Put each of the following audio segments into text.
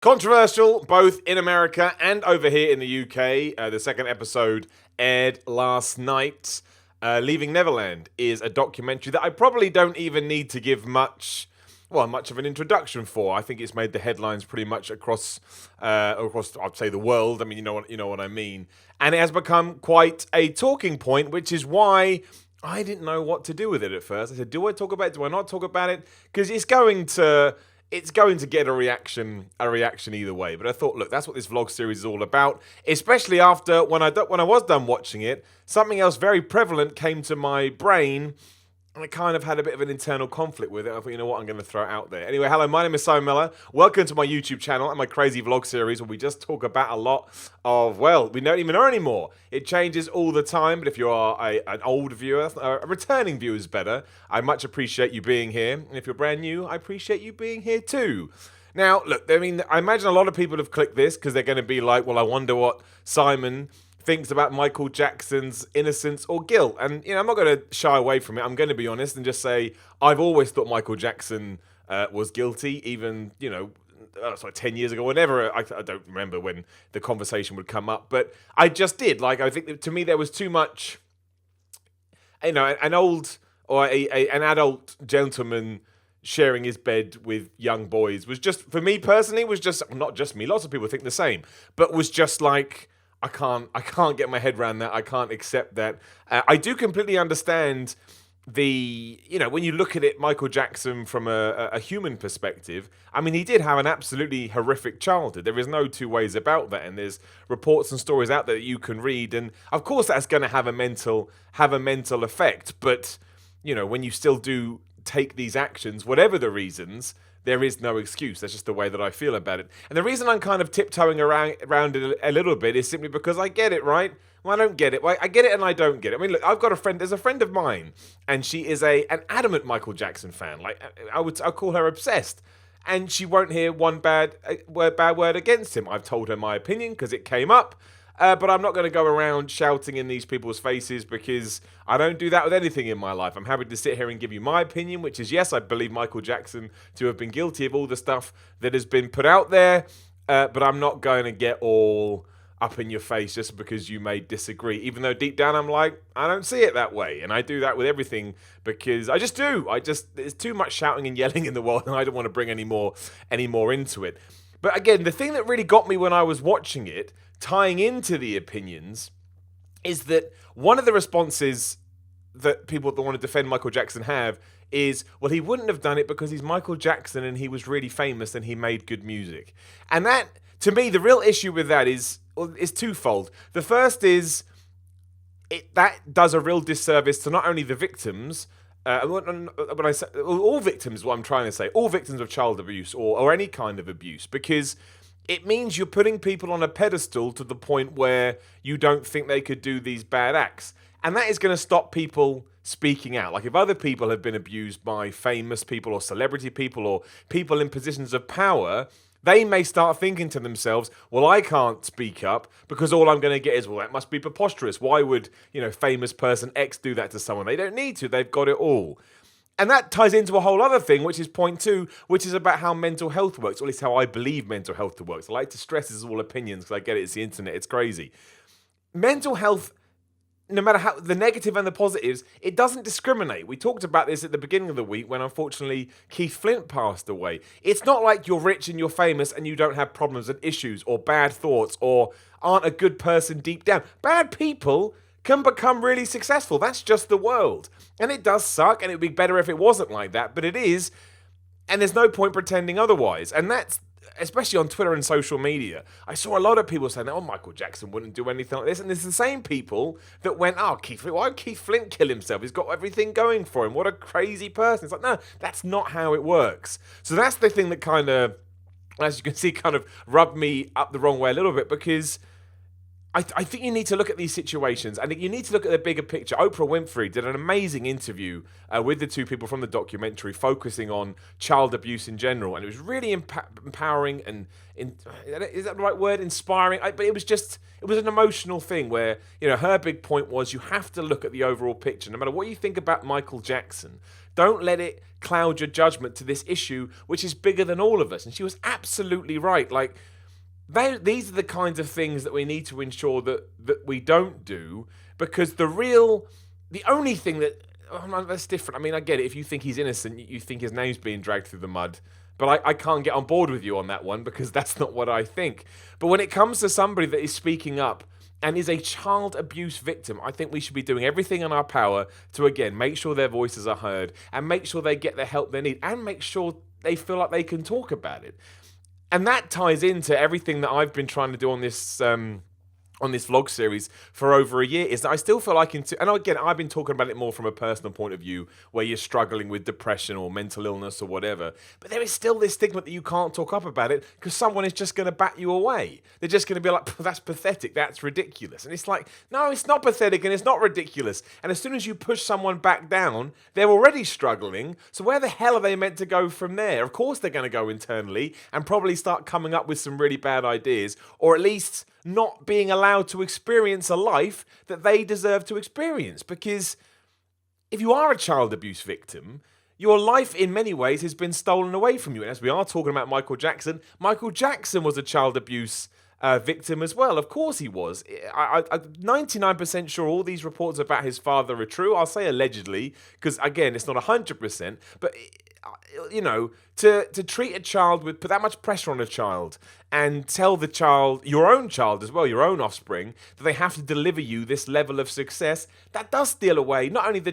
Controversial both in America and over here in the UK. The second episode aired last night. Leaving Neverland is a documentary that I probably don't even need to give much of an introduction for. I think it's made the headlines pretty much across I'd say the world. I mean, you know what I mean. And it has become quite a talking point, which is why I didn't know what to do with it at first. I said, do I talk about it? Do I not talk about it? Because it's going to get a reaction either way. But I thought, look, that's what this vlog series is all about. Especially after when I was done watching it, something else very prevalent came to my brain, and I kind of had a bit of an internal conflict with it. I thought, you know what, I'm going to throw it out there. Anyway, hello, my name is Simon Miller. Welcome to my YouTube channel and my crazy vlog series where we just talk about a lot of, well, we don't even know anymore. It changes all the time, but if you are an old viewer, a returning viewer is better. I much appreciate you being here. And if you're brand new, I appreciate you being here too. Now, look, I mean, I imagine a lot of people have clicked this because they're going to be like, well, I wonder what Simon thinks about Michael Jackson's innocence or guilt. And, I'm not going to shy away from it. I'm going to be honest and just say I've always thought Michael Jackson was guilty, even, 10 years ago, whenever. I don't remember when the conversation would come up, but I just did. Like, I think that to me there was too much, an old or an adult gentleman sharing his bed with young boys was just, for me personally, was just, not just me, lots of people think the same, but was just like, I can't get my head around that. I can't accept that. I do completely understand when you look at it, Michael Jackson from a human perspective. I mean, he did have an absolutely horrific childhood. There is no two ways about that. And there's reports and stories out there that you can read. And of course, that's going to have a mental effect. But, when you still do take these actions, whatever the reasons, there is no excuse. That's just the way that I feel about it. And the reason I'm kind of tiptoeing around it a little bit is simply because I get it, right? Well, I don't get it. Well, I get it and I don't get it. I mean, look, I've got a friend. There's a friend of mine, and she is an adamant Michael Jackson fan. Like, I'll call her obsessed. And she won't hear one bad word against him. I've told her my opinion because it came up. But I'm not going to go around shouting in these people's faces because I don't do that with anything in my life. I'm happy to sit here and give you my opinion, which is, yes, I believe Michael Jackson to have been guilty of all the stuff that has been put out there. But I'm not going to get all up in your face just because you may disagree, even though deep down I'm like, I don't see it that way. And I do that with everything because I just do. There's too much shouting and yelling in the world, and I don't want to bring any more into it. But again, the thing that really got me when I was watching it, tying into the opinions, is that one of the responses that people that want to defend Michael Jackson have is, well, he wouldn't have done it because he's Michael Jackson and he was really famous and he made good music. And that, to me, the real issue with that is twofold. The first is that does a real disservice to not only the victims, when I say all victims, what I'm trying to say, all victims of child abuse or any kind of abuse, because it means you're putting people on a pedestal to the point where you don't think they could do these bad acts. And that is going to stop people speaking out. Like, if other people have been abused by famous people or celebrity people or people in positions of power, they may start thinking to themselves, well, I can't speak up because all I'm going to get is, well, that must be preposterous. Why would, famous person X do that to someone? They don't need to. They've got it all. And that ties into a whole other thing, which is point 2, which is about how mental health works, or at least how I believe mental health works. I like to stress this is all opinions because I get it. It's the internet. It's crazy. Mental health, no matter how the negative and the positives, it doesn't discriminate. We talked about this at the beginning of the week when, unfortunately, Keith Flint passed away. It's not like you're rich and you're famous and you don't have problems and issues or bad thoughts or aren't a good person deep down. Bad people can become really successful. That's just the world. And it does suck, and it would be better if it wasn't like that, but it is, and there's no point pretending otherwise. And that's, especially on Twitter and social media, I saw a lot of people saying, oh, Michael Jackson wouldn't do anything like this. And it's the same people that went, oh, why would Keith Flint kill himself? He's got everything going for him. What a crazy person. It's like, no, that's not how it works. So that's the thing that kind of, as you can see, kind of rubbed me up the wrong way a little bit, because I think you need to look at these situations, and you need to look at the bigger picture. Oprah Winfrey did an amazing interview with the two people from the documentary, focusing on child abuse in general, and it was really empowering and is that the right word? Inspiring. But it was an emotional thing where her big point was you have to look at the overall picture, no matter what you think about Michael Jackson. Don't let it cloud your judgment to this issue, which is bigger than all of us. And she was absolutely right. Like, these are the kinds of things that we need to ensure that we don't do, because the only thing that's different. I mean, I get it. If you think he's innocent, you think his name's being dragged through the mud. But I can't get on board with you on that one, because that's not what I think. But when it comes to somebody that is speaking up and is a child abuse victim, I think we should be doing everything in our power to, again, make sure their voices are heard and make sure they get the help they need and make sure they feel like they can talk about it. And that ties into everything that I've been trying to do on this vlog series for over a year, is that I still feel like, and again, I've been talking about it more from a personal point of view, where you're struggling with depression or mental illness or whatever, but there is still this stigma that you can't talk up about it because someone is just going to bat you away. They're just going to be like, that's pathetic, that's ridiculous. And it's like, no, it's not pathetic and it's not ridiculous. And as soon as you push someone back down, they're already struggling, so where the hell are they meant to go from there? Of course they're going to go internally and probably start coming up with some really bad ideas, or at least not being allowed to experience a life that they deserve to experience. Because if you are a child abuse victim, your life in many ways has been stolen away from you. And as we are talking about Michael Jackson was a child abuse victim as well. Of course he was. I'm 99% sure all these reports about his father are true. I'll say allegedly, because again, it's not 100%, but to treat a child put that much pressure on a child and tell the child, your own child as well, your own offspring, that they have to deliver you this level of success, that does steal away not only the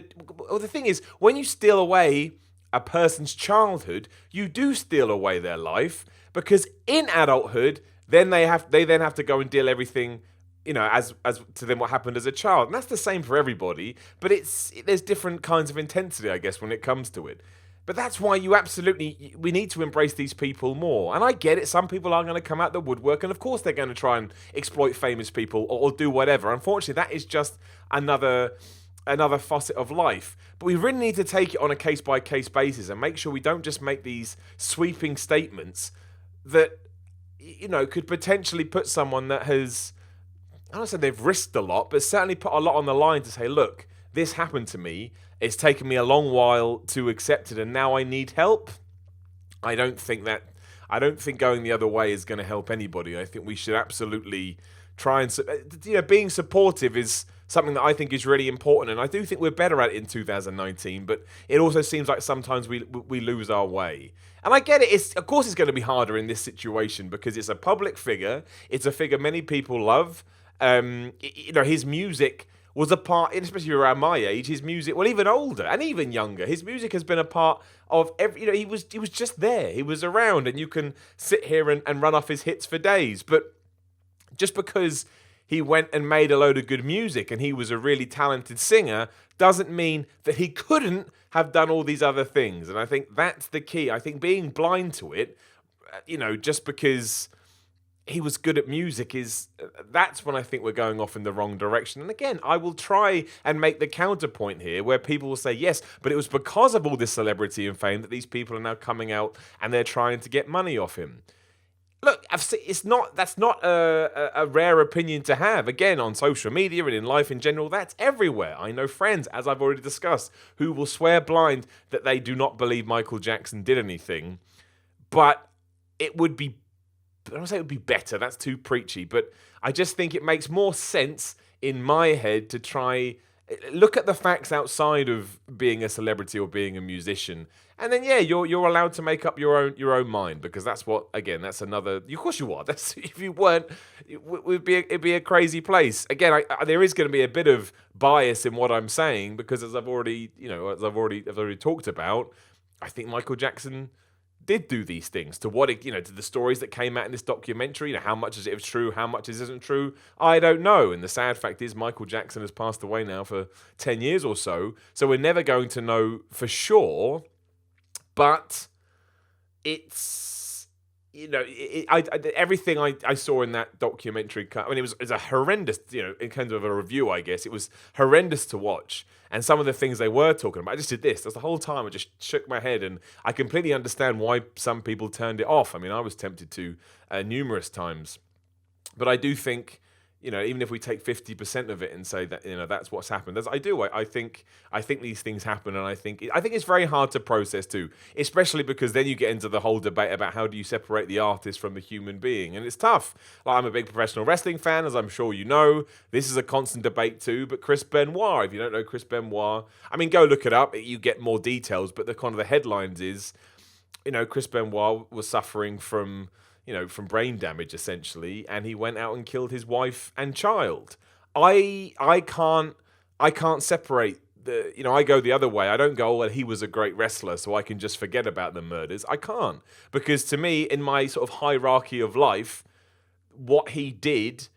thing is, when you steal away a person's childhood, you do steal away their life, because in adulthood, then they then have to go and deal everything, as to them what happened as a child. And that's the same for everybody, but there's different kinds of intensity, I guess, when it comes to it. But that's why we need to embrace these people more. And I get it, some people are going to come out the woodwork, and of course they're going to try and exploit famous people or do whatever. Unfortunately, that is just another facet of life. But we really need to take it on a case-by-case basis and make sure we don't just make these sweeping statements that, could potentially put someone that has, I don't say they've risked a lot, but certainly put a lot on the line to say, look, this happened to me. It's taken me a long while to accept it, and now I need help. I don't think going the other way is going to help anybody. I think we should absolutely try and, being supportive is something that I think is really important, and I do think we're better at it in 2019, but it also seems like sometimes we lose our way. And I get it, of course it's going to be harder in this situation because it's a public figure, it's a figure many people love. His music was a part, especially around my age, his music, well, even older and even younger, his music has been a part of every, he was just there, he was around, and you can sit here and run off his hits for days, but just because he went and made a load of good music and he was a really talented singer doesn't mean that he couldn't have done all these other things. And I think that's the key. I think being blind to it, just because he was good at music, that's when I think we're going off in the wrong direction. And again, I will try and make the counterpoint here where people will say, yes, but it was because of all this celebrity and fame that these people are now coming out and they're trying to get money off him. Look, that's not a rare opinion to have. Again, on social media and in life in general, that's everywhere. I know friends, as I've already discussed, who will swear blind that they do not believe Michael Jackson did anything. But it would be, I don't say it would be better, that's too preachy, but I just think it makes more sense in my head to try look at the facts outside of being a celebrity or being a musician, and then you're allowed to make up your own mind, because that's that's another. Of course you are. If you weren't, it'd be a crazy place. Again, there is going to be a bit of bias in what I'm saying, because as I've already talked about, I think Michael Jackson did do these things. To the stories that came out in this documentary, how much is it true, how much isn't true, I don't know. And the sad fact is Michael Jackson has passed away now for 10 years or so we're never going to know for sure. But it's everything I saw in that documentary. I mean, it was a horrendous, in terms of a review, I guess it was horrendous to watch. And some of the things they were talking about, I just did this. That's the whole time. I just shook my head, and I completely understand why some people turned it off. I mean, I was tempted to numerous times, but I do think, even if we take 50% of it and say that, that's what's happened, as I do, I think these things happen, and I think it's very hard to process too, especially because then you get into the whole debate about how do you separate the artist from the human being, and it's tough. Like, I'm a big professional wrestling fan, as I'm sure you know. This is a constant debate too. But Chris Benoit, if you don't know Chris Benoit, I mean, go look it up. You get more details, but the kind of the headlines is, Chris Benoit was suffering from brain damage, essentially, and he went out and killed his wife and child. I can't separate the, I go the other way. I don't go, oh, well, he was a great wrestler, so I can just forget about the murders. I can't, because to me, in my sort of hierarchy of life, what he did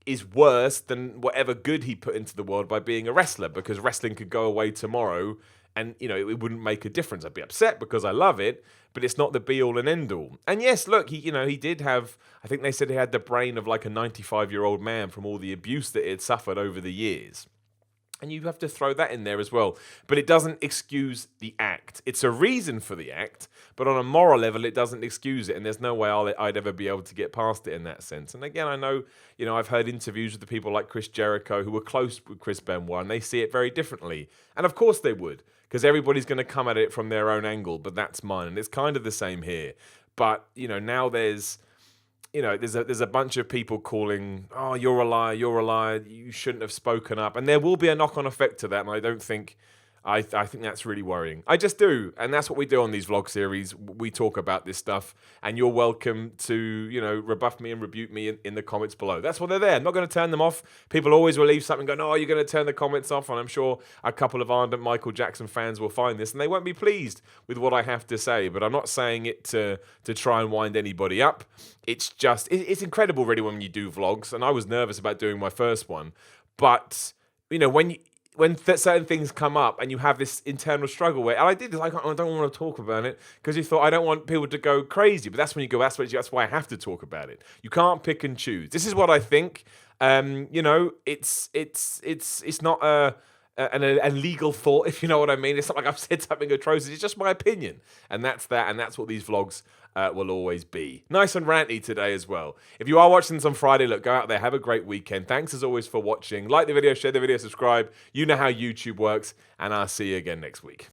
is worse than whatever good he put into the world by being a wrestler, because wrestling could go away tomorrow and, it wouldn't make a difference. I'd be upset because I love it, but it's not the be-all and end-all. And yes, look, he did have, I think they said he had the brain of like a 95-year-old man from all the abuse that he had suffered over the years. And you have to throw that in there as well. But it doesn't excuse the act. It's a reason for the act, but on a moral level, it doesn't excuse it. And there's no way I'd ever be able to get past it in that sense. And again, I know, I've heard interviews with the people like Chris Jericho who were close with Chris Benoit, and they see it very differently. And of course they would, because everybody's going to come at it from their own angle, but that's mine. And it's kind of the same here. But, now there's a bunch of people calling, oh, you're a liar, you shouldn't have spoken up. And there will be a knock-on effect to that, and I don't think, I think that's really worrying. I just do, and that's what we do on these vlog series. We talk about this stuff, and you're welcome to, rebuff me and rebuke me in the comments below. That's what they're there. I'm not going to turn them off. People always will leave something going, oh, you're going to turn the comments off, and I'm sure a couple of ardent Michael Jackson fans will find this, and they won't be pleased with what I have to say, but I'm not saying it to try and wind anybody up. It's just, it's incredible really when you do vlogs, and I was nervous about doing my first one, but, when certain things come up and you have this internal struggle where, and I did this, I don't want to talk about it because you thought, I don't want people to go crazy, but that's when you go, that's why I have to talk about it. You can't pick and choose. This is what I think. It's not a legal thought, if you know what I mean. It's not like I've said something atrocious. It's just my opinion, and that's that, and that's what these vlogs will always be. Nice and ranty today as well. If you are watching this on Friday, look, go out there, have a great weekend. Thanks as always for watching. Like the video, share the video, subscribe. You know how YouTube works, and I'll see you again next week.